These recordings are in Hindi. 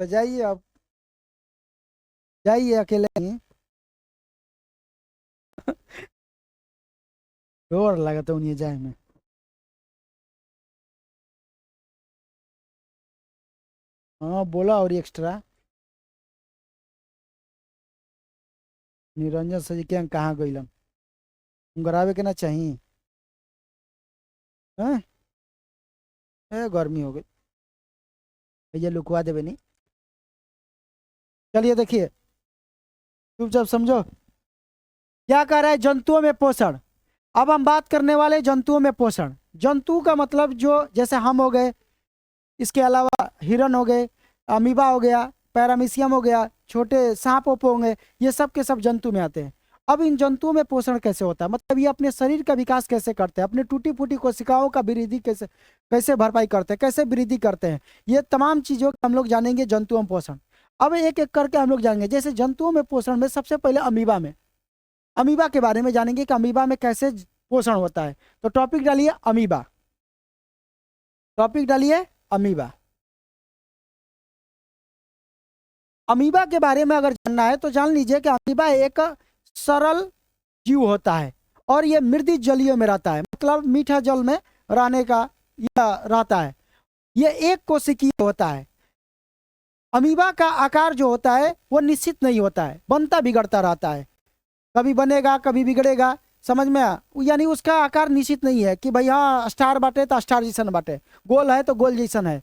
तो जाइए आप, जाइए अकेले ही। डोर लगा तो उन्हें जाए में। हाँ बोला और एक्स्ट्रा। निरंजन से जी क्या कहाँ गइलन, गरावे के ना चाहिए। हैं? ए गर्मी हो गई। भैया लुकवा देवे नहीं। चलिए देखिए, चुपचाप समझो। क्या कह रहा है, जंतुओं में पोषण। अब हम बात करने वाले जंतुओं में पोषण। जंतु का मतलब जो जैसे हम हो गए, इसके अलावा हिरन हो गए, अमीबा हो गया, पैरामीशियम हो गया, छोटे सांप ओप होंगे, ये सब के सब जंतु में आते हैं। अब इन जंतुओं में पोषण कैसे होता है, मतलब ये अपने शरीर का विकास कैसे करते हैं, अपने टूटी फूटी कोशिकाओं का वृद्धि कैसे कैसे भरपाई करते हैं, कैसे वृद्धि करते हैं, ये तमाम चीजों का हम लोग जानेंगे जंतुओं में पोषण। अब एक एक करके हम लोग जानेंगे। जैसे जंतुओं में पोषण में सबसे पहले अमीबा में, अमीबा के बारे में जानेंगे कि अमीबा में कैसे पोषण होता है। तो टॉपिक डालिए अमीबा, टॉपिक डालिए अमीबा। अमीबा के बारे में अगर जानना है तो जान लीजिए कि अमीबा एक सरल जीव होता है और ये मृदु जलीय में रहता है, मतलब मीठा जल में रहने का यह रहता है। ये एक कोशिकीय होता है। अमीबा का आकार जो होता है वो निश्चित नहीं होता है, बनता बिगड़ता रहता है, कभी बनेगा कभी बिगड़ेगा। समझ में यानी उसका आकार निश्चित नहीं है कि भाई हाँ स्टार बाटे तो स्टार जैसन बाटे, गोल है तो गोल जैसन है,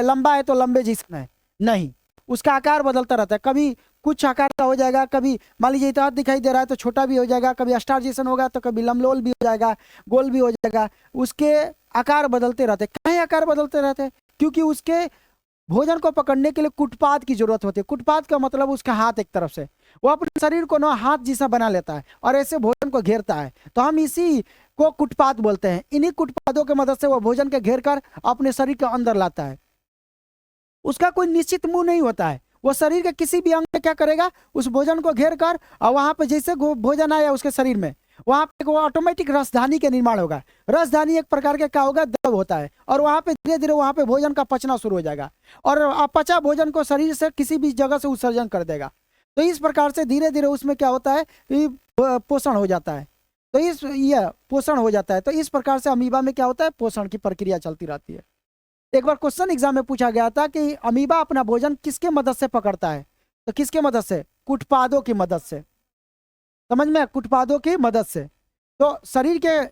लंबा है तो लंबे जैसन है। नहीं, उसका आकार बदलता रहता है। कभी कुछ आकार का हो जाएगा, कभी मान लीजिए इतना दिखाई दे रहा है तो छोटा भी हो जाएगा, कभी स्टार जैसन होगा तो कभी लमलोल भी हो जाएगा, गोल भी हो जाएगा। उसके आकार बदलते रहते हैं। कहीं आकार बदलते रहते हैं क्योंकि उसके भोजन को पकड़ने के लिए कुटपाद की जरूरत होती है। कुटपाद का मतलब उसका हाथ, एक तरफ से वो अपने शरीर को ना हाथ जैसा बना लेता है और ऐसे भोजन को घेरता है, तो हम इसी को कुटपाद बोलते हैं। इन्हीं कुटपादों की मदद से वो भोजन के घेर कर अपने शरीर के अंदर लाता है। उसका कोई निश्चित मुंह नहीं होता है, वो शरीर के किसी भी अंग में क्या करेगा, उस भोजन को घेर कर और वहां पे जैसे भोजन आया उसके शरीर में, वहां पे वो ऑटोमेटिक रसधानी के निर्माण होगा। रसधानी एक प्रकार के क्या होगा, द्रव होता है, और वहां पे धीरे धीरे वहां पे भोजन का पचना शुरू हो जाएगा और अपचा भोजन को शरीर से किसी भी जगह से उत्सर्जन कर देगा। तो इस प्रकार से धीरे धीरे उसमें क्या होता है कि पोषण हो जाता है। तो इस ये पोषण हो जाता है। तो इस प्रकार से अमीबा में क्या होता है, पोषण की प्रक्रिया चलती रहती है। एक बार क्वेश्चन एग्जाम में पूछा गया था कि अमीबा अपना भोजन किसके मदद से पकड़ता है, तो किसके मदद से, कुटपादों की मदद से। समझ में, कुटपादों की मदद से। तो शरीर के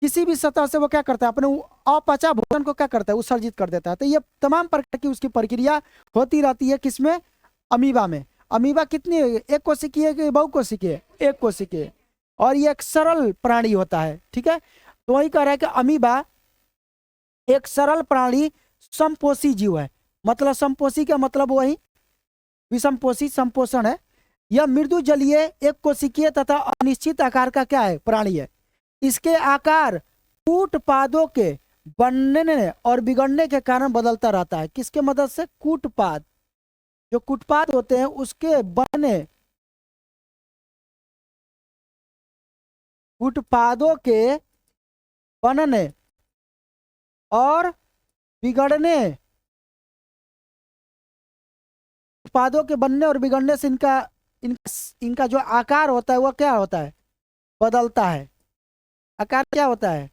किसी भी सतह से वो क्या करता है, अपने अपचा भोजन को क्या करता है, उत्सर्जित कर देता है। तो ये तमाम प्रकार की उसकी प्रक्रिया होती रहती है किसमें, अमीबा में। अमीबा कितनी, एक कोशिकीय है कि बहुकोशिकीय, एक कोशिकीय, और ये एक सरल प्राणी होता है। ठीक है, तो वही कह रहा है कि अमीबा एक सरल प्राणी समपोषी जीव है। मतलब समपोषी का मतलब वही विषमपोषी संपोषण है। यह मृदु जलीय एक कोशिकीय तथा अनिश्चित आकार का क्या है, प्राणी है। इसके आकार कूटपादों के बनने और बिगड़ने के कारण बदलता रहता है। किसके मदद से, कूटपाद, जो कूटपाद होते हैं उसके बनने, कूटपादों के बनने और बिगड़ने, उत्पादों के बनने और बिगड़ने से इनका जो आकार होता है वो क्या होता है, बदलता है। आकार क्या होता है,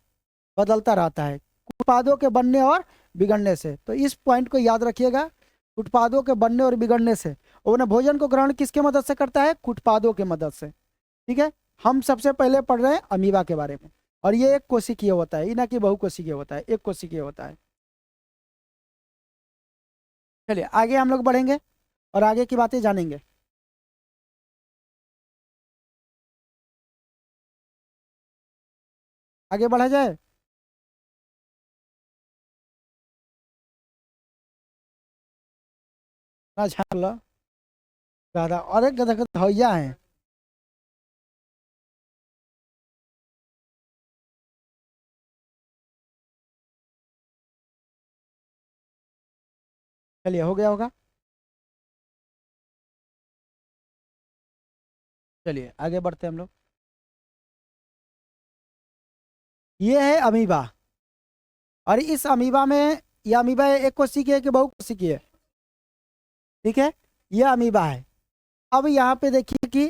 बदलता रहता है उत्पादों के बनने और बिगड़ने से। तो इस पॉइंट को याद रखिएगा, उत्पादों के बनने और बिगड़ने से। और भोजन को ग्रहण किसके मदद से करता है, कुटपादों के मदद से। ठीक है, हम सबसे पहले पढ़ रहे हैं अमीबा के बारे में, और ये एक कोशिकीय होता है, ये ना कि बहुकोशिकीय होता है, एक कोशिकीय होता है। चलिए आगे हम लोग बढ़ेंगे और आगे की बातें जानेंगे। आगे बढ़ा जाए। ना झाड़ लो गधा, और एक गधा का धैया है। चलिए हो गया होगा। चलिए आगे बढ़ते हैं हम लोग। ये है अमीबा, और इस अमीबा में, ये अमीबा एक कोशिकीय है कि बहुकोशिकीय है, ठीक है, ये अमीबा है। अब यहाँ पे देखिए कि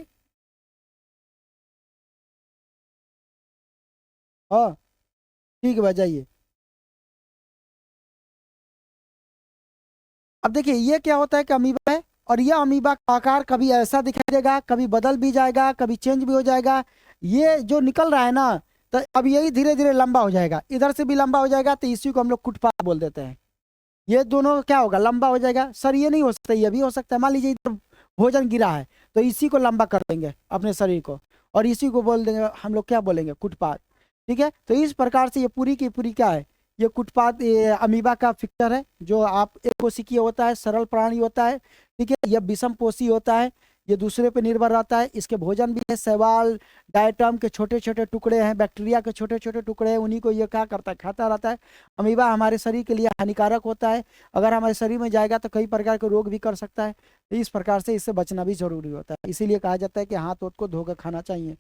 हाँ ठीक है, जाइए। अब देखिए ये क्या होता है कि अमीबा है, और ये अमीबा का आकार कभी ऐसा दिखाई देगा, कभी बदल भी जाएगा, कभी चेंज भी हो जाएगा। ये जो निकल रहा है ना, तो अब यही धीरे धीरे लंबा हो जाएगा, इधर से भी लंबा हो जाएगा, तो इसी को हम लोग कुटपाथ बोल देते हैं। ये दोनों क्या होगा, लंबा हो जाएगा। सर ये नहीं हो सकता, ये भी हो सकता है। मान लीजिए इधर भोजन गिरा है, तो इसी को लंबा कर देंगे अपने शरीर को, और इसी को बोल देंगे हम लोग, क्या बोलेंगे, कुटपाथ। ठीक है, तो इस प्रकार से ये पूरी की पूरी क्या है, ये कुटपाथ, ये अमीबा का फिक्टर है, जो आप एक कोशिकीय होता है, सरल प्राणी होता है। ठीक है, यह विषम पोषी होता है, ये दूसरे पे निर्भर रहता है। इसके भोजन भी है, शैवाल, डायटम के छोटे छोटे टुकड़े हैं, बैक्टीरिया के छोटे छोटे टुकड़े हैं, उन्हीं को ये क्या करता है, खाता रहता है। अमीबा हमारे शरीर के लिए हानिकारक होता है, अगर हमारे शरीर में जाएगा तो कई प्रकार के रोग भी कर सकता है। तो इस प्रकार से इससे बचना भी जरूरी होता है, इसीलिए कहा जाता है कि हाथ वोथ को धोकर खाना चाहिए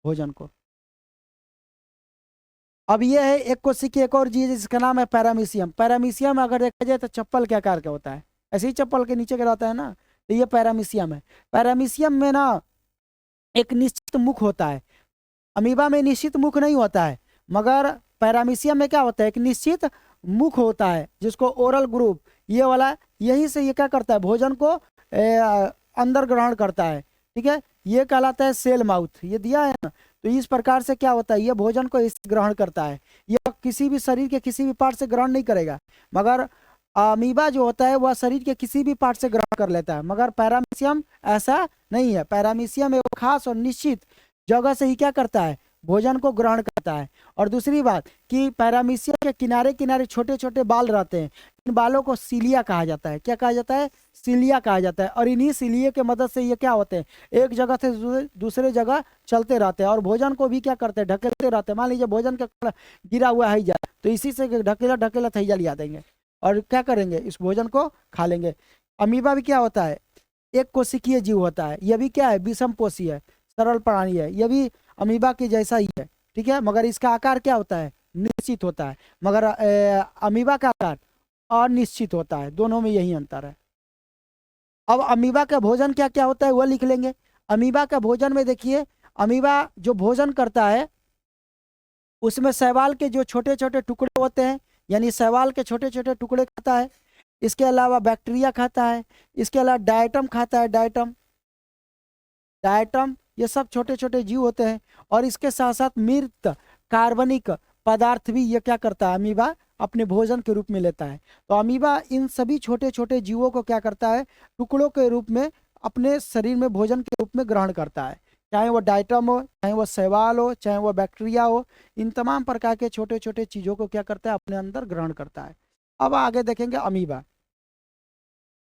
भोजन को। अब ये है एक कोशिकीय एक और चीज, जिसका नाम है पैरामीशियम। पैरामीशियम अगर देखा जाए तो चप्पल के आकार का होता है, ऐसे ही चप्पल के नीचे का रहता है ना, तो ये पैरामीशियम है। पैरामीशियम में ना एक निश्चित मुख होता है, अमीबा में निश्चित मुख नहीं होता है, मगर पैरामीशियम में क्या होता है, एक निश्चित मुख होता है, जिसको ओरल ग्रुप, ये वाला, यही से ये क्या करता है, भोजन को अंदर ग्रहण करता है। ठीक है, ये कहलाता है सेल माउथ, ये दिया है ना। तो इस प्रकार से क्या होता है, ये भोजन को इस ग्रहण करता है, यह किसी भी शरीर के किसी भी पार्ट से ग्रहण नहीं करेगा। मगर अमीबा जो होता है वह शरीर के किसी भी पार्ट से ग्रहण कर लेता है, मगर पैरामीशियम ऐसा नहीं है। पैरामीशियम एक खास और निश्चित जगह से ही क्या करता है, भोजन को ग्रहण करता है। और दूसरी बात कि पैरामीशियम के किनारे किनारे छोटे छोटे बाल रहते हैं, इन बालों को सीलिया कहा जाता है। क्या कहा जाता है, सीलिया कहा जाता है। और इन्हीं सीलिया के मदद से ये क्या होते हैं, एक जगह से दूसरे जगह चलते रहते हैं, और भोजन को भी क्या करते हैं, ढकेलते रहते हैं। मान लीजिए भोजन का गिरा हुआ है जा, तो इसी से ढकेला ढकेला थैया लिया देंगे, और क्या करेंगे, इस भोजन को खा लेंगे। अमीबा भी क्या होता है, एक कोशिकीय जीव होता है, यह भी क्या है, विषम पोषी है, सरल प्राणी है, यह भी अमीबा के जैसा ही है। ठीक है, मगर इसका आकार क्या होता है, निश्चित होता है, मगर अमीबा का आकार अनिश्चित होता है। दोनों में यही अंतर है। अब अमीबा का भोजन क्या क्या होता है वह लिख लेंगे। अमीबा का भोजन में देखिए, अमीबा जो भोजन करता है उसमें शैवाल के जो छोटे छोटे टुकड़े होते हैं, यानी शैवाल के छोटे छोटे टुकड़े खाता है। इसके अलावा बैक्टीरिया खाता है, इसके अलावा डायटम खाता है, डायटम, डायटम, ये सब छोटे छोटे जीव होते हैं। और इसके साथ साथ मृत कार्बनिक पदार्थ भी ये क्या करता है, अमीबा अपने भोजन के रूप में लेता है। तो अमीबा इन सभी छोटे छोटे जीवों को क्या करता है, टुकड़ों के रूप में अपने शरीर में भोजन के रूप में ग्रहण करता है। चाहे वो डायटम हो, चाहे वो शैवाल हो, चाहे वो बैक्टीरिया हो, इन तमाम प्रकार के छोटे छोटे चीजों को क्या करता है, अपने अंदर ग्रहण करता है। अब आगे देखेंगे अमीबा।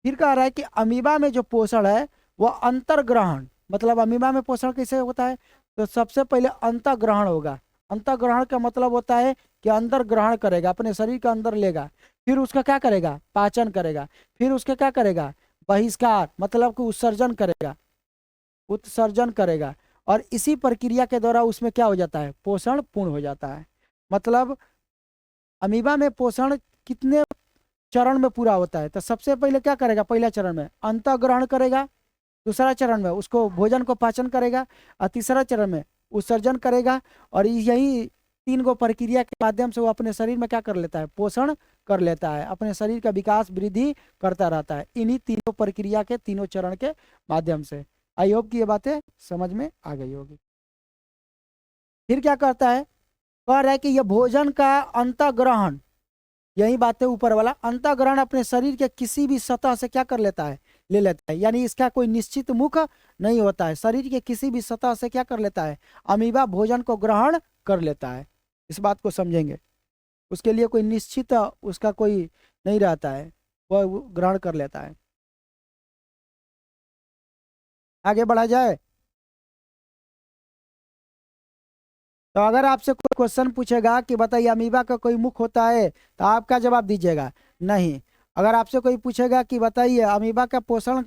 फिर कह रहा है कि अमीबा में जो पोषण है वह अंतर्ग्रहण, मतलब अमीबा में पोषण कैसे होता है, तो सबसे पहले अंतर्ग्रहण होगा। अंतर्ग्रहण का मतलब होता है कि अंदर ग्रहण करेगा, अपने शरीर के अंदर लेगा, फिर उसका क्या करेगा, पाचन करेगा, फिर उसका क्या करेगा, बहिष्कार, मतलब कि उत्सर्जन करेगा, उत्सर्जन करेगा। और इसी प्रक्रिया के द्वारा उसमें क्या हो जाता है, पोषण पूर्ण हो जाता है। मतलब अमीबा में पोषण कितने चरण में पूरा होता है, तो सबसे पहले क्या करेगा, पहला चरण में अंतःग्रहण करेगा, दूसरा चरण में उसको भोजन को पाचन करेगा, और तीसरा चरण में उत्सर्जन करेगा। और यही तीन गो प्रक्रिया के माध्यम से वो अपने शरीर में क्या कर लेता है, पोषण कर लेता है, अपने शरीर का विकास वृद्धि करता रहता है, इन्हीं तीनों प्रक्रिया के तीनों चरण के माध्यम से। आई होप कि ये बातें समझ में आ गई होगी। फिर क्या करता है, कह रहा है कि यह भोजन का अंतःग्रहण, यही बात है ऊपर वाला, अंतःग्रहण अपने शरीर के किसी भी सतह से क्या कर लेता है, ले लेता है। यानी इसका कोई निश्चित मुख नहीं होता है, शरीर के किसी भी सतह से क्या कर लेता है, अमीबा भोजन को ग्रहण कर लेता है। इस बात को समझेंगे, उसके लिए कोई निश्चित उसका कोई नहीं रहता है, वह ग्रहण कर लेता है। आगे बढ़ा जाए, तो अगर आपसे कोई क्वेश्चन पूछेगा कि बताइए अमीबा का कोई मुख होता है, तो आप क्या जवाब दीजिएगा, नहीं। अगर आपसे कोई पूछेगा कि बताइए अमीबा का पोषण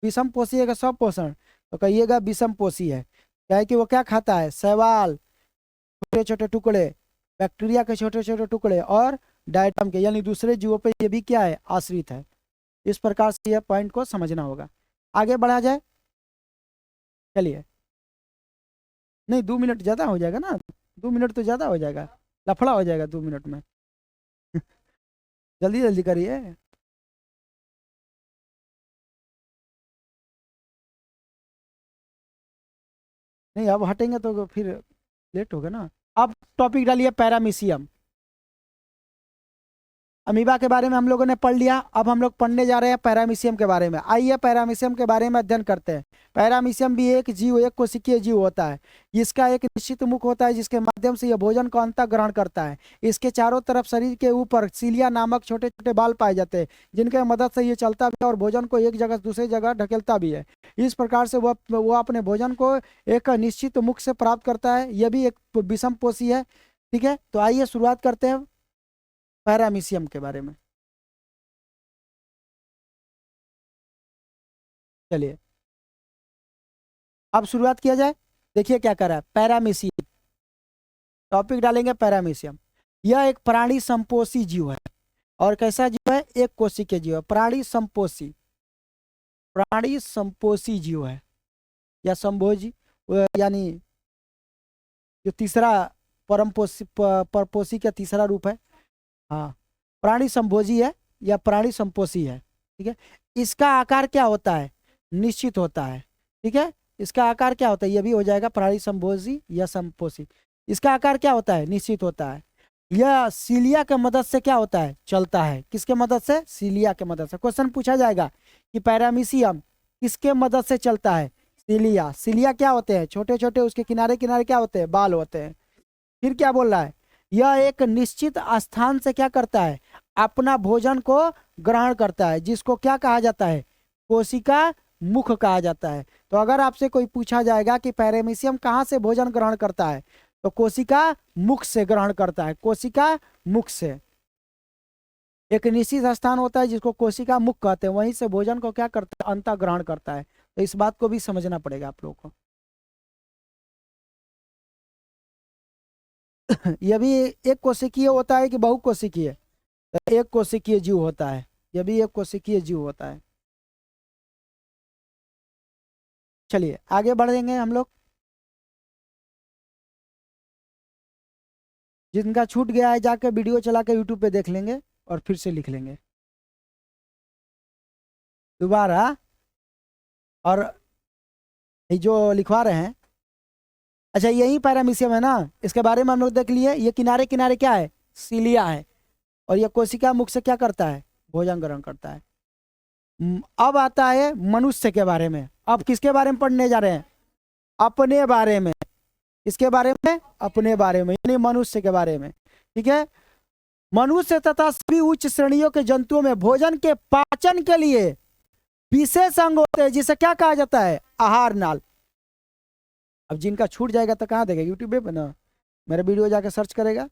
विषम पोषी है कि सब पोषण, तो कहिएगा विषम पोषी है। क्या है कि वो क्या खाता है, शैवाल छोटे छोटे टुकड़े, बैक्टीरिया के छोटे छोटे टुकड़े, और डायटम के, यानी दूसरे जीवों पे ये भी क्या है, आश्रित है। इस प्रकार से यह पॉइंट को समझना होगा। आगे बढ़ा जाए, चलिए। नहीं 2 मिनट ज़्यादा हो जाएगा ना, 2 मिनट तो ज़्यादा हो जाएगा, लफड़ा हो जाएगा 2 मिनट में। जल्दी जल्दी करिए। नहीं अब हटेंगे तो फिर लेट होगा ना। अब टॉपिक डालिए पैरामीशियम। अमीबा के बारे में हम लोगों ने पढ़ लिया, अब हम लोग पढ़ने जा रहे हैं पैरामीशियम के बारे में। आइए पैरामीशियम के बारे में अध्ययन करते हैं। पैरामीशियम भी एक जीव, एक कोशिकीय जीव होता है। इसका एक निश्चित मुख होता है जिसके माध्यम से यह भोजन को अंतः ग्रहण करता है। इसके चारों तरफ शरीर के ऊपर सीलिया नामक छोटे छोटे बाल पाए जाते हैं जिनके मदद से ये चलता भी है और भोजन को एक जगह से दूसरी जगह ढकेलता भी है। इस प्रकार से वह अपने भोजन को एक निश्चित मुख से प्राप्त करता है। यह भी एक विषमपोषी है। ठीक है, तो आइए शुरुआत करते हैं पैरामीशियम के बारे में। चलिए अब शुरुआत किया जाए। देखिए क्या कर रहा है पैरामीशियम, टॉपिक डालेंगे पैरामीशियम। यह एक प्राणी संपोषी जीव है। और कैसा जीव है? एक कोशिकीय जीव है, प्राणी संपोषी, प्राणी संपोषी जीव है या संभोजी, यानी जो तीसरा परमपोषी परपोषी का तीसरा रूप है। हाँ, प्राणी संभोजी है या प्राणी संपोषी है। ठीक है, इसका आकार क्या होता है? निश्चित होता है। ठीक है, इसका आकार क्या होता है? यह भी हो जाएगा प्राणी संभोजी या संपोषी। इसका आकार क्या होता है? निश्चित होता है। यह सीलिया के मदद से क्या होता है? चलता है। किसके मदद से? सीलिया के मदद से। क्वेश्चन पूछा जाएगा कि पैरामीशियम किसके मदद से चलता है? सीलिया। सीलिया क्या होते हैं? छोटे छोटे उसके किनारे किनारे क्या होते हैं? बाल होते हैं। फिर क्या बोल रहा है? यह एक निश्चित स्थान से क्या करता है? अपना भोजन को ग्रहण करता है, जिसको क्या कहा जाता है? कोशिका मुख कहा जाता है। तो अगर आपसे कोई पूछा जाएगा कि पैरामीशियम कहाँ से भोजन ग्रहण करता है, तो कोशिका मुख से ग्रहण करता है। कोशिका मुख से एक निश्चित स्थान होता है जिसको कोशिका मुख कहते हैं, वहीं से भोजन को क्या करता है? अंतः ग्रहण करता है। तो इस बात को भी समझना पड़ेगा आप लोगों को। यह भी एक कोशिकीय होता है कि बहुकोशिकीय? तो एक कोशिकीय जीव होता है। यह भी एक कोशिकीय जीव होता है। चलिए आगे बढ़ेंगे हम लोग। जिनका छूट गया है जाकर वीडियो चला के यूट्यूब पे देख लेंगे और फिर से लिख लेंगे दोबारा। और ये जो लिखवा रहे हैं, अच्छा यही पैरामीशियम है ना, इसके बारे में हम लोग देख लिए। ये किनारे किनारे क्या है? सीलिया है। और ये कोशिका मुख से क्या करता है? भोजन ग्रहण करता है। अब आता है मनुष्य के बारे में। अब किसके बारे में पढ़ने जा रहे हैं? अपने बारे में। इसके बारे में? अपने बारे में, यानी मनुष्य के बारे में। ठीक है, मनुष्य तथा सभी उच्च श्रेणियों के जंतुओं में भोजन के पाचन के लिए विशेष अंग होते हैं जिसे क्या कहा जाता है? आहार नाल। अब जिनका छूट जाएगा तो कहाँ देगा? यूट्यूब पे ना, मेरा वीडियो जाकर सर्च करेगा,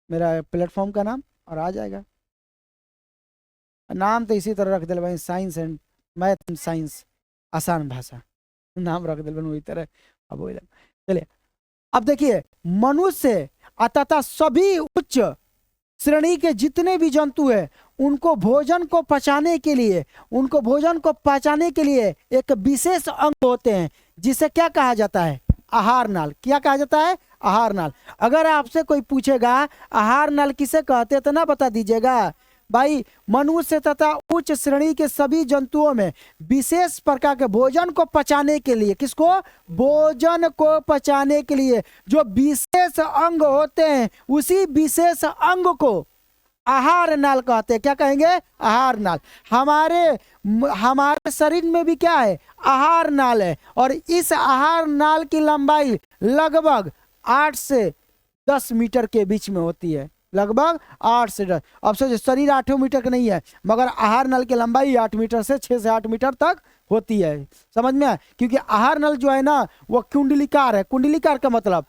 मेरा प्लेटफॉर्म का नाम, और आ जाएगा। नाम तो इसी तरह रख दिल भाई, science and math and science, आसान भाषा नाम रख दिल वही तरह। अब चलिए अब देखिए, मनुष्य तथा सभी उच्च श्रेणी के जितने भी जंतु हैं उनको भोजन को पचाने के लिए, उनको भोजन को पचाने के लिए एक विशेष अंग होते हैं जिसे क्या कहा जाता है? आहार नाल। क्या कहा जाता है? आहार नाल। अगर आपसे कोई पूछेगा आहार नाल किसे कहते हैं तो ना बता दीजिएगा भाई। मनुष्य तथा उच्च श्रेणी के सभी जंतुओं में विशेष प्रकार के भोजन को पचाने के लिए, किसको? भोजन को पचाने के लिए जो विशेष अंग होते हैं, उसी विशेष अंग को आहार नाल कहते हैं। क्या कहेंगे? आहार नाल। हमारे शरीर में भी क्या है? आहार नाल है। और इस आहार नाल की लंबाई लगभग 8 से 10 मीटर के बीच में होती है। लगभग 8 से 10। अब सोचिए, शरीर 8 मीटर का नहीं है, मगर आहार नल की लंबाई 8 मीटर से 6 से 8 मीटर तक होती है। समझ में आया? क्योंकि आहार नल जो है ना वो कुंडलीकार है। कुंडलीकार का मतलब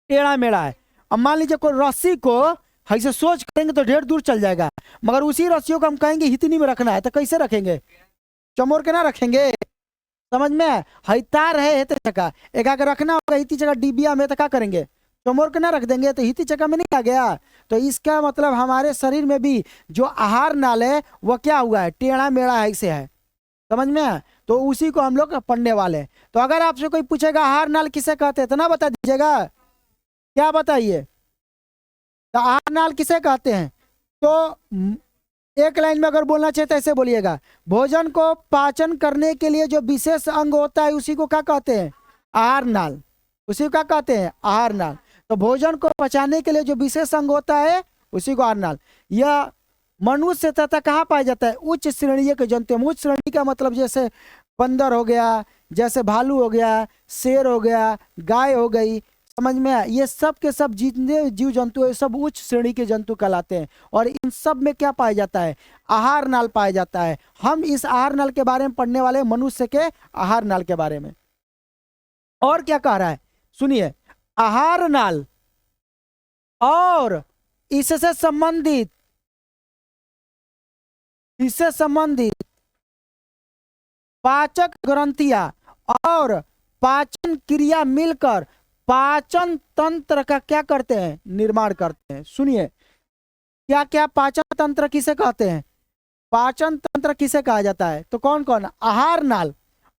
टेढ़ा मेढ़ा है। अब मान लीजिए कोई रस्सी को ऐसे सोच करेंगे तो ढेर दूर चल जाएगा, मगर उसी रस्सियों को हम कहेंगे हितनी में रखना है तो कैसे रखेंगे? चमोर के ना रखेंगे। समझ में? हई तार है एक जगह रखना होगा, इतनी जगह डिबिया में तो क्या करेंगे? चमोर के ना रख देंगे तो हिती चक्का में नहीं आ गया। तो इसका मतलब हमारे शरीर में भी जो आहार नाल है वह क्या हुआ है, टेढ़ा मेढ़ा ऐसे है, समझ में है? तो उसी को हम लोग पढ़ने वाले हैं। तो अगर आपसे कोई पूछेगा आहार नाल किसे कहते हैं तो ना बता दीजिएगा, क्या बताइए, तो आहार नाल किसे कहते हैं? तो एक लाइन में अगर बोलना चाहिए तो ऐसे बोलिएगा, भोजन को पाचन करने के लिए जो विशेष अंग होता है उसी को क्या कहते हैं, आहार नाल। उसी को क्या कहते हैं, आहार नाल। तो भोजन को पचाने के लिए जो विशेष अंग होता है उसी को आहार नाल। यह मनुष्य तथा कहाँ पाया जाता है, उच्च श्रेणी के जंतु में। उच्च श्रेणी का मतलब जैसे बंदर हो गया, जैसे भालू हो गया, शेर हो गया, गाय हो गई, समझ में आया? ये सब के सब जितने जीव जंतु है सब उच्च श्रेणी के जंतु कहलाते हैं। और इन सब में क्या पाया जाता है, आहार नाल पाया जाता है। हम इस आहार नाल के बारे में पढ़ने वाले, मनुष्य के आहार नाल के बारे में। और क्या कह रहा है सुनिए, आहार नाल और इससे संबंधित पाचक ग्रंथियां और पाचन क्रिया मिलकर पाचन तंत्र का क्या करते हैं, निर्माण करते हैं। सुनिए, क्या क्या पाचन तंत्र किसे कहते हैं, पाचन तंत्र किसे कहा जाता है? तो कौन कौन, आहार नाल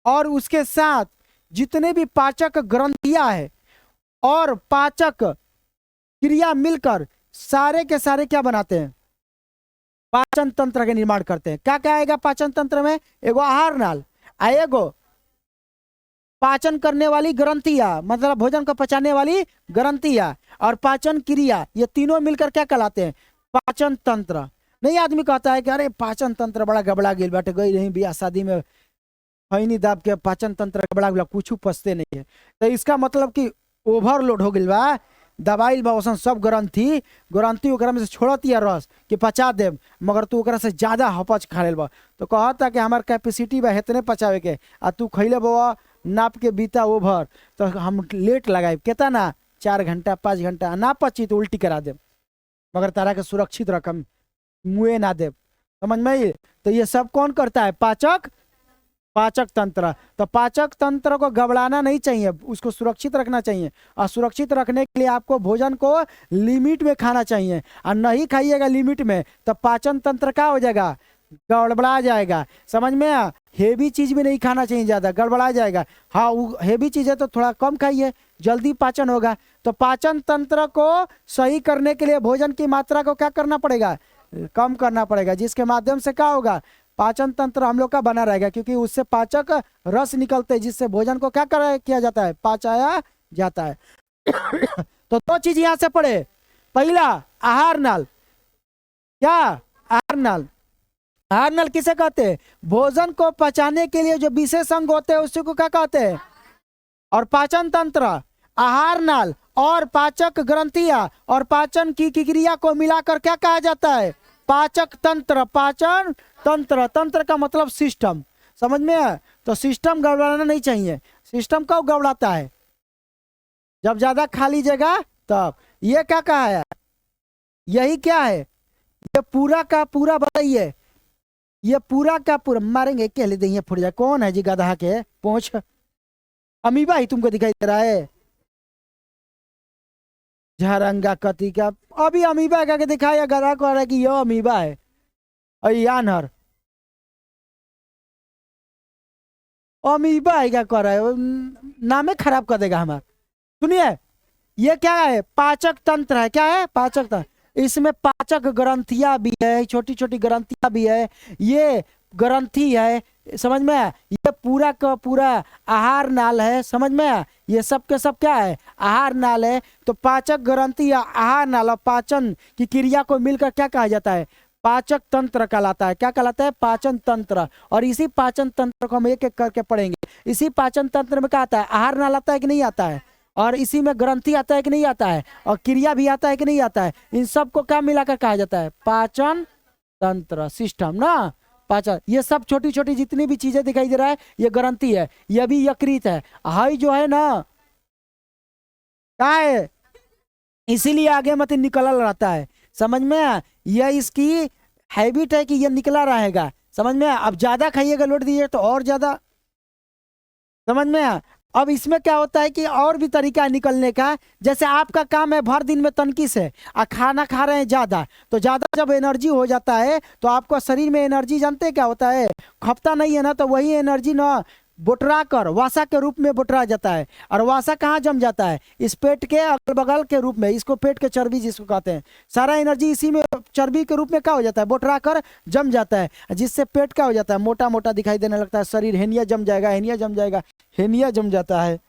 और उसके साथ जितने भी पाचक ग्रंथियां है और पाचक क्रिया मिलकर सारे के सारे क्या बनाते हैं, पाचन तंत्र का निर्माण करते हैं। क्या क्या आएगा पाचन तंत्र में, एगो आहार नाल, एगो पाचन करने वाली ग्रंथियां, मतलब भोजन को पचाने वाली ग्रंथियां, और पाचन क्रिया, ये तीनों मिलकर क्या कहलाते हैं, पाचन तंत्र। नहीं आदमी कहता है कि अरे पाचन तंत्र बड़ा गबड़ा गिल बाटे, गई रही बियाह शादी में खैनी दाब के पाचन तंत्र गबड़ा गिला, कुछ पचते नहीं है। तो इसका मतलब कि ओवरलोड हो गई बा, दवाई बा ओसन सब ग्रंथी ओकरा में से छोड़ती है रस कि पचा दे, मगर तू ओकरा से ज्यादा हपच खा ले बा। तो कहता कि हमार कैपेसिटी बा इतने पचावे के, आ तू खैले बा नाप के बीता ओभर, तो हम लेट लगाए केता ना 4 घंटा 5 घंटा, ना पची तो उल्टी करा दे, मगर तारा के सुरक्षित रकम मुए ना दे, समझ में? तो ये सब कौन करता है, पाचक तंत्र। तो पाचक तंत्र को गबड़ाना नहीं चाहिए, उसको सुरक्षित रखना चाहिए। और सुरक्षित रखने के लिए आपको भोजन को लिमिट में खाना चाहिए, और नहीं खाइएगा लिमिट में तो पाचन तंत्र क्या हो जाएगा, गड़बड़ा जाएगा, समझ में? हेवी चीज भी नहीं खाना चाहिए, ज्यादा गड़बड़ा जाएगा। हाँ, हेवी चीज है तो थोड़ा कम खाइए, जल्दी पाचन होगा। तो पाचन तंत्र को सही करने के लिए भोजन की मात्रा को क्या करना पड़ेगा, कम करना पड़ेगा, जिसके माध्यम से क्या होगा, पाचन तंत्र हम लोग का बना रहेगा, क्योंकि उससे पाचक रस निकलते हैं जिससे भोजन को क्या किया जाता है, पाचाया जाता है। तो 2 चीज यहां से पढ़े, पहला आहार नाल, क्या आहार नाल, आहार नाल किसे कहते हैं, भोजन को पचाने के लिए जो विशेष अंग होते हैं उसी को क्या कहते हैं, और पाचन तंत्र, आहार नाल और पाचक ग्रंथियां और पाचन की क्रिया को मिलाकर क्या कहा जाता है, पाचक तंत्र। पाचन तंत्र, तंत्र का मतलब सिस्टम, समझ में है? तो सिस्टम गड़बड़ाना नहीं चाहिए। सिस्टम कब गड़बड़ाता है, जब ज्यादा खा लीजिएगा तब। ये क्या कहा है, यही क्या है, ये पूरा का पूरा बताइए, ये पूरा का पूरा मारेंगे क्या ले देंगे फुट जाए। कौन है जी गधा के पूछ, अमीबा ही तुमको दिखाई दे रहा है, झारंगा कति का। अभी अमीबा का के दिखाया गधा को, रहा है कि यह अमीबा है, अयानहर अमीबा है, क्या कर रहा है, नामे खराब कर देगा हमारा। सुनिए, ये क्या है, पाचक तंत्र है। क्या है, पाचक तंत्र। इसमें पाचक ग्रंथियां भी है, छोटी छोटी ग्रंथियां भी है, ये ग्रंथि है, समझ में? ये पूरा का पूरा आहार नाल है, समझ में? ये सब के सब क्या है, आहार नाल है। तो पाचक ग्रंथि या आहार नाल और पाचन की क्रिया को मिलकर क्या कहा जाता है, पाचक तंत्र कहलाता है। क्या कहलाता है, पाचन तंत्र। और इसी पाचन तंत्र को हम एक एक करके पढ़ेंगे। इसी पाचन तंत्र में क्या आता है, आहार नाल आता है कि नहीं आता है, और इसी में ग्रंथि आता है कि नहीं आता है, और क्रिया भी आता है कि नहीं आता है। इन सब को क्या मिलाकर कहा जाता है, पाचन तंत्र, सिस्टम ना, पाचन। ये सब छोटी छोटी जितनी भी चीजें दिखाई दे रहा है ये ग्रंथि है, ये भी यकृत है। हाई जो है ना, क्या है, इसीलिए आगे मत निकल रहता है, समझ में? यह इसकी हैबिट है कि यह निकला रहेगा, समझ में? अब ज्यादा खाइएगा लोट दीजिए तो और ज्यादा, समझ में? अब इसमें क्या होता है कि और भी तरीका है निकलने का। जैसे आपका काम है भर दिन में तनकीस है और खाना खा रहे हैं ज्यादा, तो ज्यादा जब एनर्जी हो जाता है तो आपको शरीर में एनर्जी जानते हैं क्या होता है, खपता नहीं है ना, तो वही एनर्जी ना बोटरा कर वासा के रूप में बोटरा जाता है। और वासा कहाँ जम जाता है, इस पेट के अगल बगल के रूप में, इसको पेट के चर्बी जिसको कहते हैं, सारा एनर्जी इसी में चर्बी के रूप में क्या हो जाता है, बोटरा कर जम जाता है, जिससे पेट क्या हो जाता है, मोटा मोटा दिखाई देने लगता है शरीर, हेनिया जम जाएगा, हेनिया जम जाएगा, हेनिया जम जाता है।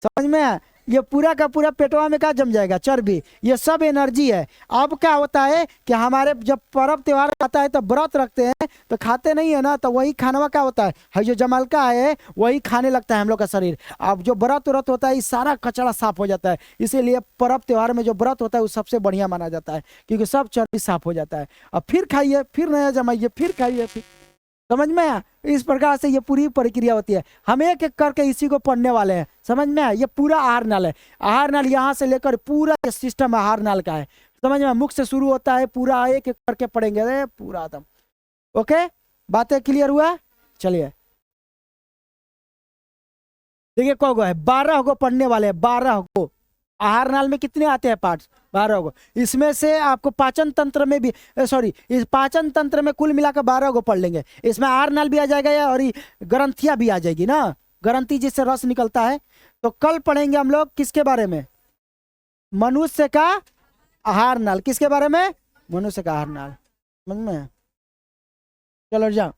समझ में आया? ये पूरा का पूरा पेटवा में क्या जम जाएगा, चर्बी, ये सब एनर्जी है। अब क्या होता है कि हमारे जब पर्व त्योहार आता है तो व्रत रखते हैं तो खाते नहीं है ना, तो वही खाना क्या होता है जो जमाल का है वही खाने लगता है हम लोग का शरीर। अब जो व्रत व्रत होता है, ये सारा कचरा साफ हो जाता है, इसीलिए पर्व त्योहार में जो व्रत होता है वो सबसे बढ़िया माना जाता है, क्योंकि सब चर्बी साफ हो जाता है। अब फिर खाइए, फिर नया जमाइए, फिर खाइए, फिर। समझ में आया? इस प्रकार से ये पूरी प्रक्रिया होती है। हम एक एक करके इसी को पढ़ने वाले हैं। समझ में आया? ये पूरा आहार नाल है। आहार नाल यहाँ से लेकर पूरा ये सिस्टम आहार नाल का है। समझ में? मुख से शुरू होता है, पूरा एक एक करके पढ़ेंगे रे पूरा एकदम। ओके, बातें क्लियर हुआ? चलिए देखिए, को है 12 को पढ़ने वाले हैं, 12 को। आहार नाल में कितने आते हैं पार्ट्स, 12 को। इसमें से आपको पाचन तंत्र में भी, सॉरी, इस पाचन तंत्र में कुल मिलाकर 12 को पढ़ लेंगे। इसमें आहार नाल भी आ जाएगा और ग्रंथियां भी आ जाएगी ना, ग्रंथि जिससे रस निकलता है। तो कल पढ़ेंगे हम लोग किसके बारे में, मनुष्य का आहार नाल। किसके बारे में, मनुष्य का आहार नाल। समझ में? चलो जाओ।